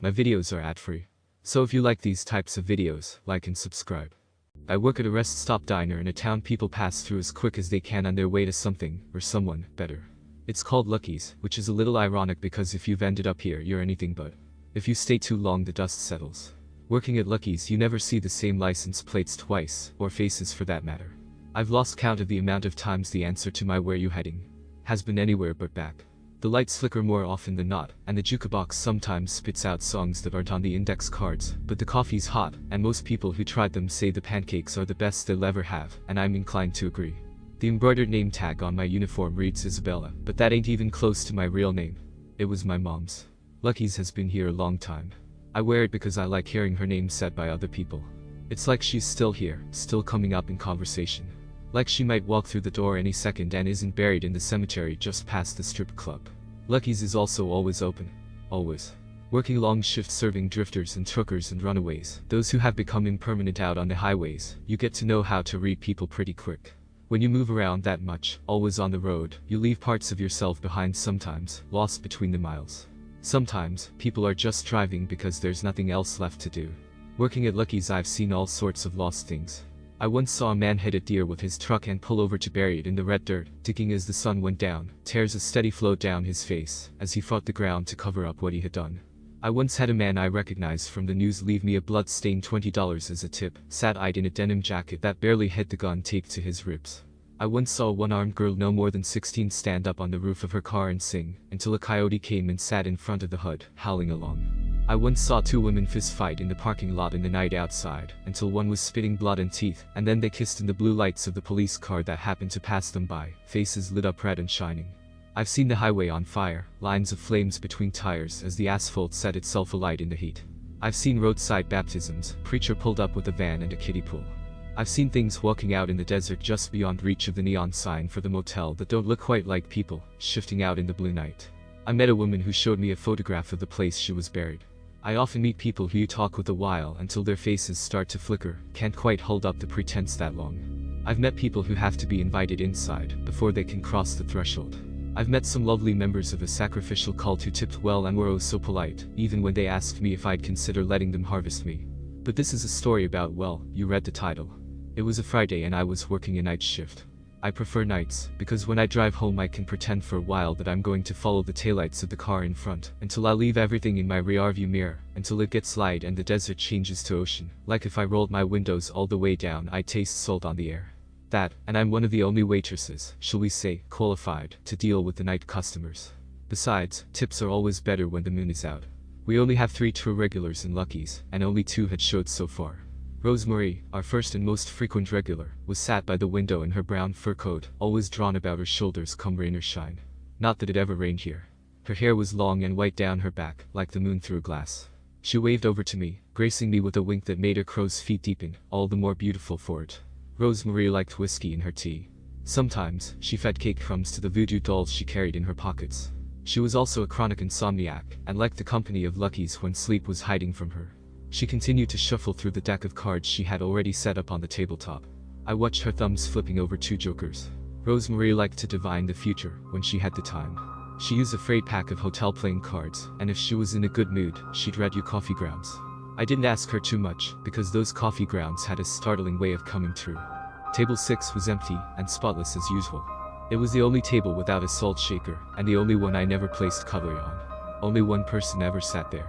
My videos are ad-free. So if you like these types of videos, like and subscribe. I work at a rest stop diner in a town people pass through as quick as they can on their way to something, or someone, better. It's called Lucky's, which is a little ironic because if you've ended up here you're anything but. If you stay too long the dust settles. Working at Lucky's you never see the same license plates twice, or faces for that matter. I've lost count of the amount of times the answer to my "where you heading" has been anywhere but back. The lights flicker more often than not, and the jukebox sometimes spits out songs that aren't on the index cards, but the coffee's hot, and most people who tried them say the pancakes are the best they'll ever have, and I'm inclined to agree. The embroidered name tag on my uniform reads Isabella, but that ain't even close to my real name. It was my mom's. Lucky's has been here a long time. I wear it because I like hearing her name said by other people. It's like she's still here, still coming up in conversation. Like she might walk through the door any second and isn't buried in the cemetery just past the strip club. Lucky's is also always open. Always. Working long shifts serving drifters and truckers and runaways, those who have become impermanent out on the highways, you get to know how to read people pretty quick. When you move around that much, always on the road, you leave parts of yourself behind sometimes, lost between the miles. Sometimes, people are just driving because there's nothing else left to do. Working at Lucky's I've seen all sorts of lost things. I once saw a man hit a deer with his truck and pull over to bury it in the red dirt, ticking as the sun went down, tears a steady flow down his face, as he fought the ground to cover up what he had done. I once had a man I recognized from the news leave me a blood-stained $20 as a tip, sad-eyed in a denim jacket that barely hid the gun taped to his ribs. I once saw a one-armed girl no more than 16 stand up on the roof of her car and sing, until a coyote came and sat in front of the hood, howling along. I once saw two women fist fight in the parking lot in the night outside, until one was spitting blood and teeth, and then they kissed in the blue lights of the police car that happened to pass them by, faces lit up red and shining. I've seen the highway on fire, lines of flames between tires as the asphalt set itself alight in the heat. I've seen roadside baptisms, preacher pulled up with a van and a kiddie pool. I've seen things walking out in the desert just beyond reach of the neon sign for the motel that don't look quite like people, shifting out in the blue night. I met a woman who showed me a photograph of the place she was buried. I often meet people who you talk with a while until their faces start to flicker, can't quite hold up the pretense that long. I've met people who have to be invited inside before they can cross the threshold. I've met some lovely members of a sacrificial cult who tipped well and were oh so polite, even when they asked me if I'd consider letting them harvest me. But this is a story about, well, you read the title. It was a Friday and I was working a night shift. I prefer nights, because when I drive home I can pretend for a while that I'm going to follow the taillights of the car in front, until I leave everything in my rearview mirror, until it gets light and the desert changes to ocean. Like if I rolled my windows all the way down I'd taste salt on the air. That, and I'm one of the only waitresses, shall we say, qualified, to deal with the night customers. Besides, tips are always better when the moon is out. We only have 3 true regulars in Lucky's, and only 2 had showed so far. Rosemary, our first and most frequent regular, was sat by the window in her brown fur coat, always drawn about her shoulders come rain or shine. Not that it ever rained here. Her hair was long and white down her back, like the moon through glass. She waved over to me, gracing me with a wink that made her crow's feet deepen, all the more beautiful for it. Rosemary liked whiskey in her tea. Sometimes, she fed cake crumbs to the voodoo dolls she carried in her pockets. She was also a chronic insomniac, and liked the company of Lucky's when sleep was hiding from her. She continued to shuffle through the deck of cards she had already set up on the tabletop. I watched her thumbs flipping over 2 jokers. Rosemary liked to divine the future, when she had the time. She used a frayed pack of hotel playing cards, and if she was in a good mood, she'd read you coffee grounds. I didn't ask her too much, because those coffee grounds had a startling way of coming true. Table 6 was empty, and spotless as usual. It was the only table without a salt shaker, and the only one I never placed cutlery on. Only one person ever sat there.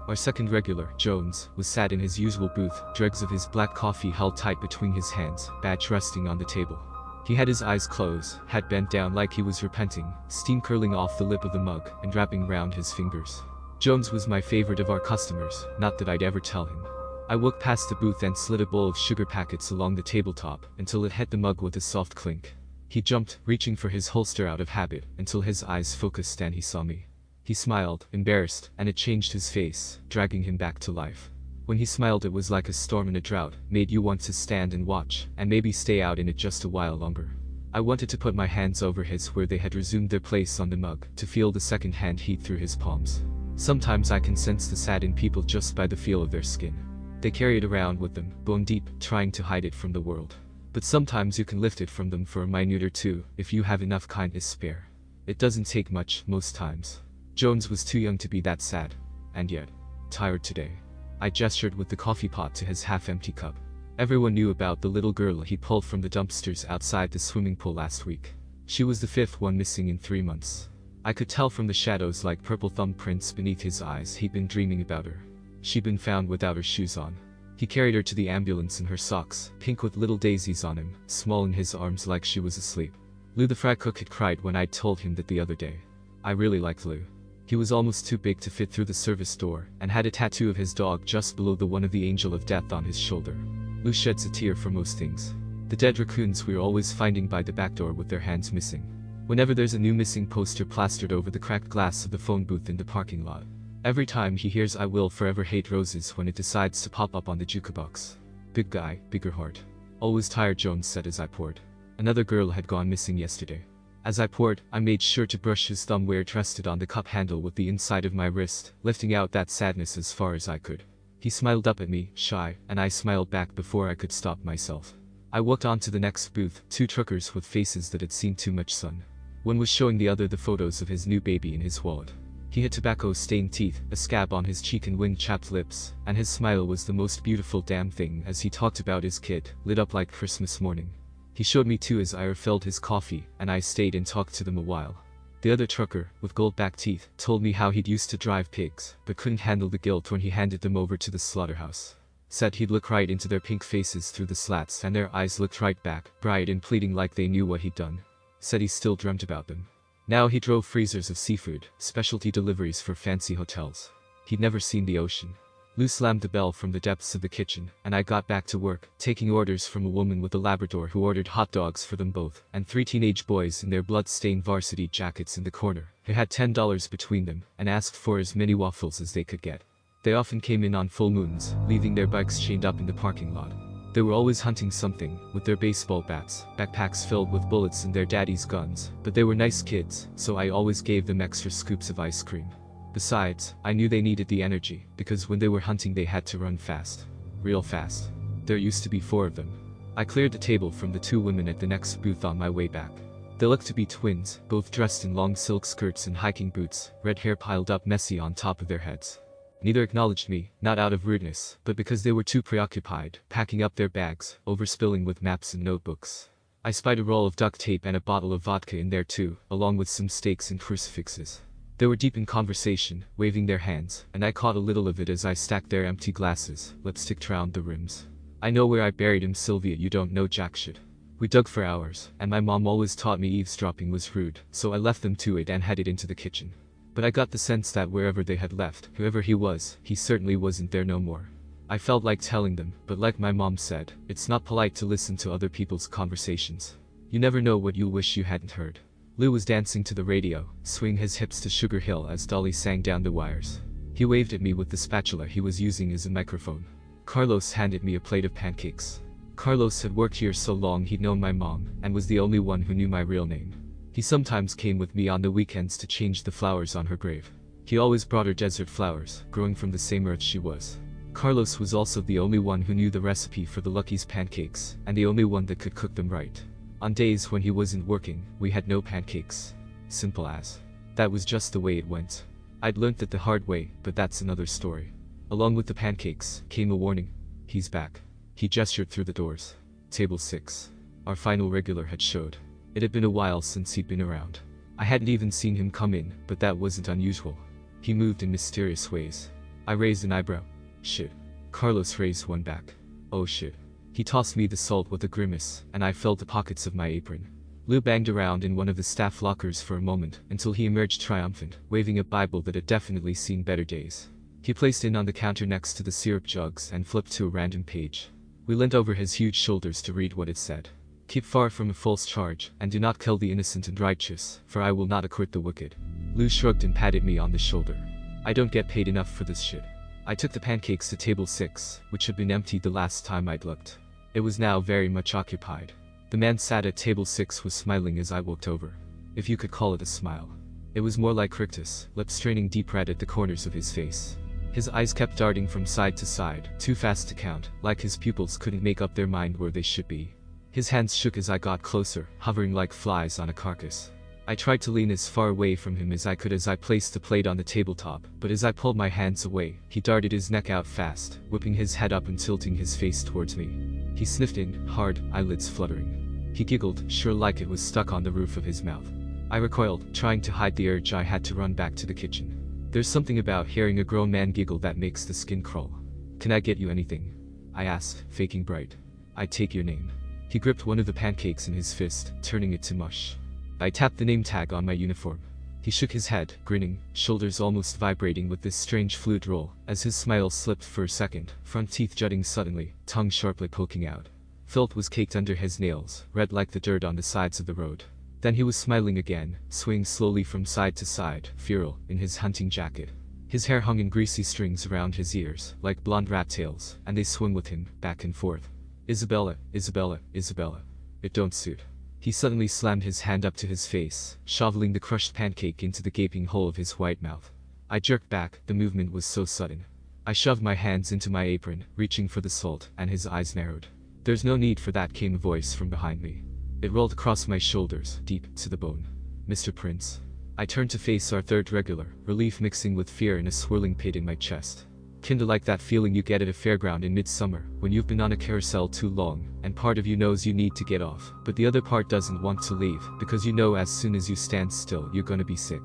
Our second regular, Jones, was sat in his usual booth, dregs of his black coffee held tight between his hands, badge resting on the table. He had his eyes closed, head bent down like he was repenting, steam curling off the lip of the mug, and wrapping round his fingers. Jones was my favorite of our customers, not that I'd ever tell him. I walked past the booth and slid a bowl of sugar packets along the tabletop, until it hit the mug with a soft clink. He jumped, reaching for his holster out of habit, until his eyes focused and he saw me. He smiled, embarrassed, and it changed his face, dragging him back to life. When he smiled it was like a storm in a drought, made you want to stand and watch, and maybe stay out in it just a while longer. I wanted to put my hands over his where they had resumed their place on the mug, to feel the second-hand heat through his palms. Sometimes I can sense the sad in people just by the feel of their skin. They carry it around with them, bone deep, trying to hide it from the world. But sometimes you can lift it from them for a minute or two, if you have enough kindness spare. It doesn't take much, most times. Jones was too young to be that sad. And yet, tired today. I gestured with the coffee pot to his half-empty cup. Everyone knew about the little girl he pulled from the dumpsters outside the swimming pool last week. She was the 5th one missing in 3 months. I could tell from the shadows like purple thumbprints beneath his eyes he'd been dreaming about her. She'd been found without her shoes on. He carried her to the ambulance in her socks, pink with little daisies on him, small in his arms like she was asleep. Lou the fry cook had cried when I'd told him that the other day. I really liked Lou. He was almost too big to fit through the service door, and had a tattoo of his dog just below the one of the angel of death on his shoulder. Lou sheds a tear for most things. The dead raccoons we're always finding by the back door with their hands missing. Whenever there's a new missing poster plastered over the cracked glass of the phone booth in the parking lot. Every time he hears I Will Forever Hate Roses when it decides to pop up on the jukebox. Big guy, bigger heart. Always tired, Jones said as I poured. Another girl had gone missing yesterday. As I poured, I made sure to brush his thumb where it rested on the cup handle with the inside of my wrist, lifting out that sadness as far as I could. He smiled up at me, shy, and I smiled back before I could stop myself. I walked on to the next booth, 2 truckers with faces that had seen too much sun. One was showing the other the photos of his new baby in his wallet. He had tobacco-stained teeth, a scab on his cheek and wind-chapped lips, and his smile was the most beautiful damn thing as he talked about his kid, lit up like Christmas morning. He showed me too as I refilled his coffee, and I stayed and talked to them a while. The other trucker, with gold-backed teeth, told me how he'd used to drive pigs, but couldn't handle the guilt when he handed them over to the slaughterhouse. Said he'd look right into their pink faces through the slats and their eyes looked right back, bright and pleading like they knew what he'd done. Said he still dreamt about them. Now he drove freezers of seafood, specialty deliveries for fancy hotels. He'd never seen the ocean. Lou slammed the bell from the depths of the kitchen, and I got back to work, taking orders from a woman with a Labrador who ordered hot dogs for them both, and 3 teenage boys in their blood-stained varsity jackets in the corner, who had $10 between them, and asked for as many waffles as they could get. They often came in on full moons, leaving their bikes chained up in the parking lot. They were always hunting something, with their baseball bats, backpacks filled with bullets and their daddy's guns, but they were nice kids, so I always gave them extra scoops of ice cream. Besides, I knew they needed the energy, because when they were hunting they had to run fast. Real fast. There used to be 4 of them. I cleared the table from the 2 women at the next booth on my way back. They looked to be twins, both dressed in long silk skirts and hiking boots, red hair piled up messy on top of their heads. Neither acknowledged me, not out of rudeness, but because they were too preoccupied, packing up their bags, overspilling with maps and notebooks. I spied a roll of duct tape and a bottle of vodka in there too, along with some stakes and crucifixes. They were deep in conversation, waving their hands, and I caught a little of it as I stacked their empty glasses, lipstick round the rims. I know where I buried him, Sylvia, you don't know jack shit. We dug for hours, and my mom always taught me eavesdropping was rude, so I left them to it and headed into the kitchen. But I got the sense that wherever they had left, whoever he was, he certainly wasn't there no more. I felt like telling them, but like my mom said, it's not polite to listen to other people's conversations. You never know what you'll wish you hadn't heard. Lou was dancing to the radio, swinging his hips to Sugar Hill as Dolly sang down the wires. He waved at me with the spatula he was using as a microphone. Carlos handed me a plate of pancakes. Carlos had worked here so long he'd known my mom, and was the only one who knew my real name. He sometimes came with me on the weekends to change the flowers on her grave. He always brought her desert flowers, growing from the same earth she was. Carlos was also the only one who knew the recipe for the Lucky's pancakes, and the only one that could cook them right. On days when he wasn't working, we had no pancakes. Simple as. That was just the way it went. I'd learnt that the hard way, but that's another story. Along with the pancakes, came a warning. He's back. He gestured through the doors. Table 6. Our final regular had showed. It had been a while since he'd been around. I hadn't even seen him come in, but that wasn't unusual. He moved in mysterious ways. I raised an eyebrow. Shit. Carlos raised one back. Oh shit. He tossed me the salt with a grimace, and I felt the pockets of my apron. Lou banged around in one of the staff lockers for a moment, until he emerged triumphant, waving a Bible that had definitely seen better days. He placed it on the counter next to the syrup jugs and flipped to a random page. We leant over his huge shoulders to read what it said. Keep far from a false charge, and do not kill the innocent and righteous, for I will not acquit the wicked. Lou shrugged and patted me on the shoulder. I don't get paid enough for this shit. I took the pancakes to table 6, which had been emptied the last time I'd looked. It was now very much occupied. The man sat at table 6 was smiling as I walked over. If you could call it a smile. It was more like rictus, lips straining deep red at the corners of his face. His eyes kept darting from side to side, too fast to count, like his pupils couldn't make up their mind where they should be. His hands shook as I got closer, hovering like flies on a carcass. I tried to lean as far away from him as I could as I placed the plate on the tabletop, but as I pulled my hands away, he darted his neck out fast, whipping his head up and tilting his face towards me. He sniffed in, hard, eyelids fluttering. He giggled, sure like it was stuck on the roof of his mouth. I recoiled, trying to hide the urge I had to run back to the kitchen. There's something about hearing a grown man giggle that makes the skin crawl. Can I get you anything? I asked, faking bright. I'd take your name. He gripped one of the pancakes in his fist, turning it to mush. I tapped the name tag on my uniform. He shook his head, grinning, shoulders almost vibrating with this strange flute roll, as his smile slipped for a second, front teeth jutting suddenly, tongue sharply poking out. Filth was caked under his nails, red like the dirt on the sides of the road. Then he was smiling again, swaying slowly from side to side, feral, in his hunting jacket. His hair hung in greasy strings around his ears, like blonde rat tails, and they swung with him, back and forth. Isabella, Isabella, Isabella. It don't suit. He suddenly slammed his hand up to his face, shoveling the crushed pancake into the gaping hole of his white mouth. I jerked back, the movement was so sudden. I shoved my hands into my apron, reaching for the salt, and his eyes narrowed. There's no need for that, came a voice from behind me. It rolled across my shoulders, deep, to the bone. Mr. Prince. I turned to face our third regular, relief mixing with fear in a swirling pit in my chest. Kinda like that feeling you get at a fairground in midsummer, when you've been on a carousel too long, and part of you knows you need to get off, but the other part doesn't want to leave, because you know as soon as you stand still you're gonna be sick.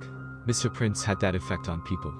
Mr. Prince had that effect on people.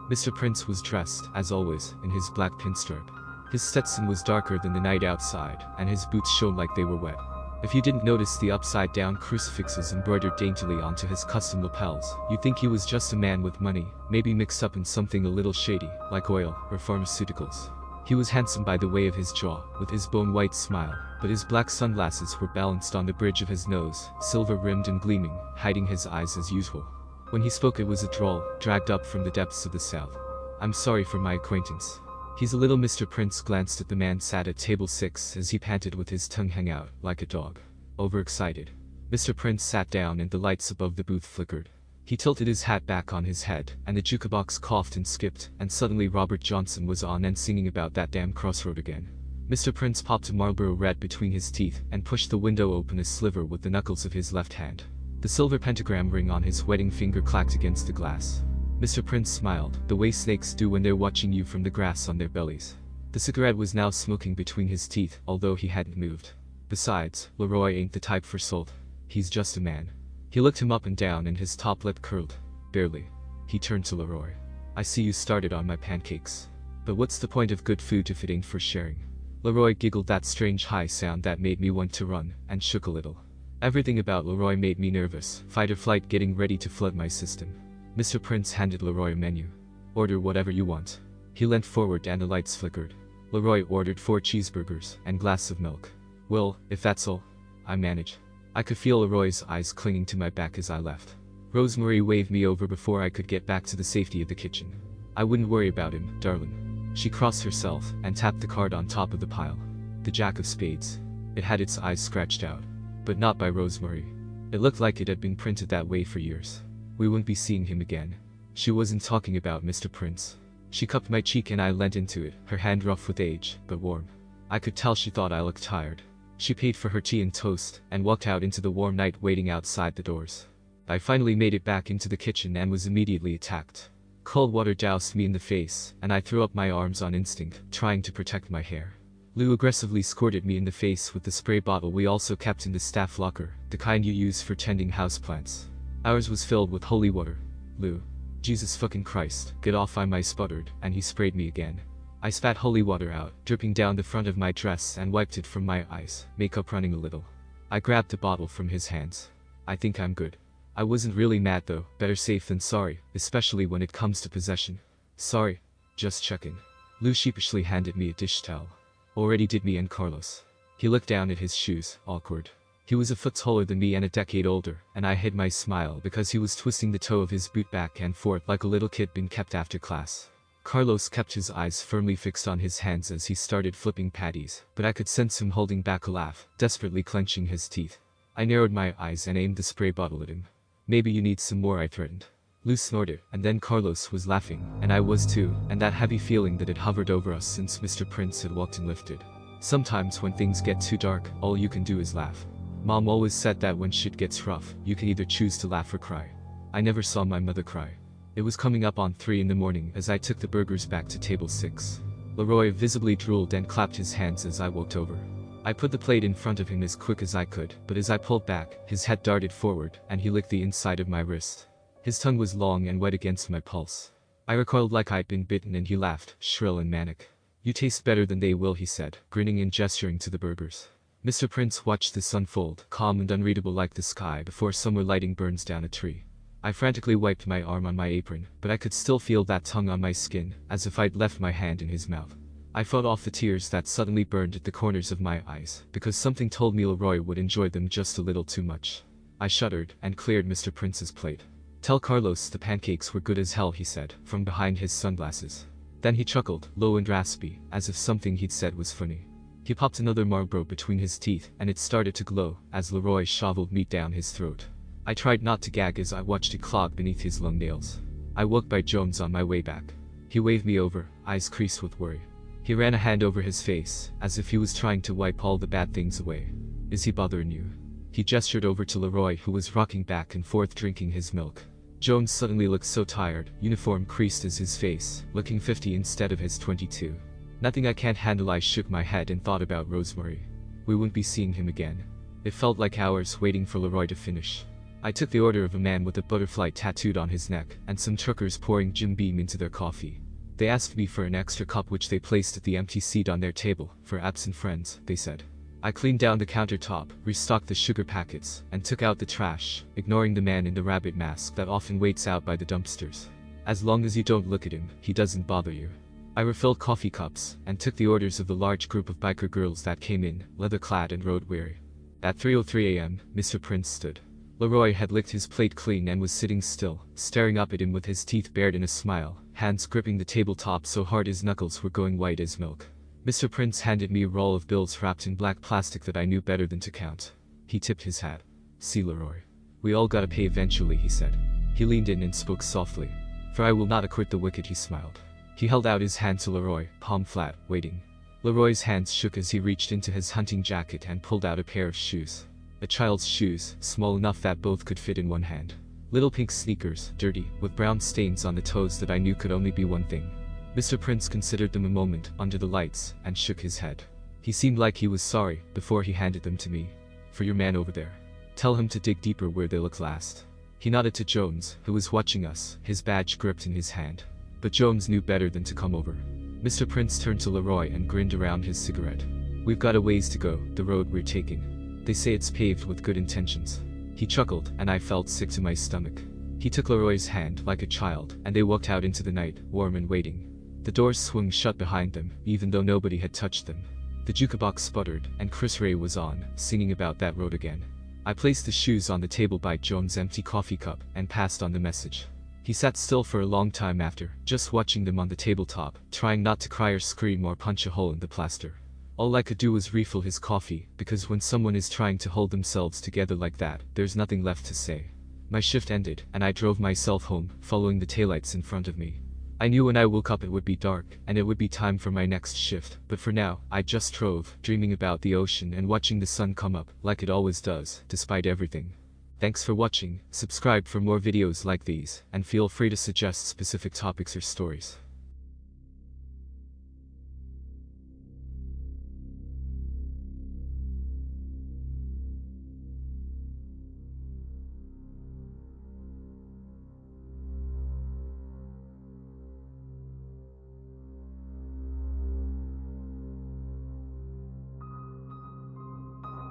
Mr. Prince was dressed, as always, in his black pinstripe. His Stetson was darker than the night outside, and his boots shone like they were wet. If you didn't notice the upside-down crucifixes embroidered daintily onto his custom lapels, you'd think he was just a man with money, maybe mixed up in something a little shady, like oil or pharmaceuticals. He was handsome by the way of his jaw, with his bone-white smile, but his black sunglasses were balanced on the bridge of his nose, silver-rimmed and gleaming, hiding his eyes as usual. When he spoke it was a drawl, dragged up from the depths of the south. I'm sorry for my acquaintance. He's a little. Mr. Prince glanced at the man sat at table 6 as he panted with his tongue hang out, like a dog. Overexcited. Mr. Prince sat down and the lights above the booth flickered. He tilted his hat back on his head, and the jukebox coughed and skipped, and suddenly Robert Johnson was on and singing about that damn crossroad again. Mr. Prince popped a Marlboro Red between his teeth and pushed the window open a sliver with the knuckles of his left hand. The silver pentagram ring on his wedding finger clacked against the glass. Mr. Prince smiled, the way snakes do when they're watching you from the grass on their bellies. The cigarette was now smoking between his teeth, although he hadn't moved. Besides, Leroy ain't the type for salt. He's just a man. He looked him up and down and his top lip curled. Barely. He turned to Leroy. I see you started on my pancakes. But what's the point of good food if it ain't for sharing? Leroy giggled that strange high sound that made me want to run, and shook a little. Everything about Leroy made me nervous, fight or flight getting ready to flood my system. Mr. Prince handed Leroy a menu. Order whatever you want. He leant forward and the lights flickered. Leroy ordered 4 cheeseburgers and glass of milk. Well, if that's all, I manage. I could feel Leroy's eyes clinging to my back as I left. Rosemary waved me over before I could get back to the safety of the kitchen. I wouldn't worry about him, darling. She crossed herself and tapped the card on top of the pile. The Jack of Spades. It had its eyes scratched out. But not by Rosemary. It looked like it had been printed that way for years. We wouldn't be seeing him again. She wasn't talking about Mr. Prince. She cupped my cheek and I leant into it, her hand rough with age, but warm. I could tell she thought I looked tired. She paid for her tea and toast, and walked out into the warm night waiting outside the doors. I finally made it back into the kitchen and was immediately attacked. Cold water doused me in the face, and I threw up my arms on instinct, trying to protect my hair. Lou aggressively squirted me in the face with the spray bottle we also kept in the staff locker, the kind you use for tending houseplants. Ours was filled with holy water. Lou. Jesus fucking Christ, get off, I sputtered, and he sprayed me again. I spat holy water out, dripping down the front of my dress and wiped it from my eyes, makeup running a little. I grabbed the bottle from his hands. I think I'm good. I wasn't really mad though, better safe than sorry, especially when it comes to possession. Sorry. Just checking. Lou sheepishly handed me a dish towel. Already did me and Carlos. He looked down at his shoes, awkward. He was a foot taller than me and a decade older, and I hid my smile because he was twisting the toe of his boot back and forth like a little kid being kept after class. Carlos kept his eyes firmly fixed on his hands as he started flipping patties, but I could sense him holding back a laugh, desperately clenching his teeth. I narrowed my eyes and aimed the spray bottle at him. Maybe you need some more, I threatened. Lou snorted, and then Carlos was laughing, and I was too, and that heavy feeling that had hovered over us since Mr. Prince had walked in lifted. Sometimes when things get too dark, all you can do is laugh. Mom always said that when shit gets rough, you can either choose to laugh or cry. I never saw my mother cry. It was coming up on 3 in the morning as I took the burgers back to table 6. Leroy visibly drooled and clapped his hands as I walked over. I put the plate in front of him as quick as I could, but as I pulled back, his head darted forward, and he licked the inside of my wrist. His tongue was long and wet against my pulse. I recoiled like I'd been bitten and he laughed, shrill and manic. "You taste better than they will," he said, grinning and gesturing to the burgers. Mr. Prince watched this unfold, calm and unreadable like the sky before summer lighting burns down a tree. I frantically wiped my arm on my apron, but I could still feel that tongue on my skin, as if I'd left my hand in his mouth. I fought off the tears that suddenly burned at the corners of my eyes, because something told me Leroy would enjoy them just a little too much. I shuddered, and cleared Mr. Prince's plate. "Tell Carlos the pancakes were good as hell," he said, from behind his sunglasses. Then he chuckled, low and raspy, as if something he'd said was funny. He popped another Marlboro between his teeth, and it started to glow, as Leroy shoveled meat down his throat. I tried not to gag as I watched it clog beneath his long nails. I woke by Jones on my way back. He waved me over, eyes creased with worry. He ran a hand over his face, as if he was trying to wipe all the bad things away. "Is he bothering you?" He gestured over to Leroy, who was rocking back and forth drinking his milk. Jones suddenly looked so tired, uniform creased as his face, looking 50 instead of his 22. "Nothing I can't handle." I shook my head and thought about Rosemary. We wouldn't be seeing him again. It felt like hours waiting for Leroy to finish. I took the order of a man with a butterfly tattooed on his neck, and some truckers pouring Jim Beam into their coffee. They asked me for an extra cup, which they placed at the empty seat on their table. "For absent friends," they said. I cleaned down the countertop, restocked the sugar packets, and took out the trash, ignoring the man in the rabbit mask that often waits out by the dumpsters. As long as you don't look at him, he doesn't bother you. I refilled coffee cups, and took the orders of the large group of biker girls that came in, leather-clad and road-weary. At 3:03 a.m., Mr. Prince stood. Leroy had licked his plate clean and was sitting still, staring up at him with his teeth bared in a smile, hands gripping the tabletop so hard his knuckles were going white as milk. Mr. Prince handed me a roll of bills wrapped in black plastic that I knew better than to count. He tipped his hat. "See, Leroy. We all gotta pay eventually," he said. He leaned in and spoke softly. "For I will not acquit the wicked," he smiled. He held out his hand to Leroy, palm flat, waiting. Leroy's hands shook as he reached into his hunting jacket and pulled out a pair of shoes. A child's shoes, small enough that both could fit in one hand. Little pink sneakers, dirty, with brown stains on the toes that I knew could only be one thing. Mr. Prince considered them a moment, under the lights, and shook his head. He seemed like he was sorry, before he handed them to me. "For your man over there. Tell him to dig deeper where they looked last." He nodded to Jones, who was watching us, his badge gripped in his hand. But Jones knew better than to come over. Mr. Prince turned to Leroy and grinned around his cigarette. "We've got a ways to go, the road we're taking. They say it's paved with good intentions." He chuckled, and I felt sick to my stomach. He took Leroy's hand like a child, and they walked out into the night, warm and waiting. The doors swung shut behind them, even though nobody had touched them. The jukebox sputtered, and Chris Ray was on, singing about that road again. I placed the shoes on the table by Jones' empty coffee cup, and passed on the message. He sat still for a long time after, just watching them on the tabletop, trying not to cry or scream or punch a hole in the plaster. All I could do was refill his coffee, because when someone is trying to hold themselves together like that, there's nothing left to say. My shift ended, and I drove myself home, following the taillights in front of me. I knew when I woke up it would be dark, and it would be time for my next shift, but for now, I just drove, dreaming about the ocean and watching the sun come up, like it always does, despite everything. Thanks for watching, subscribe for more videos like these, and feel free to suggest specific topics or stories.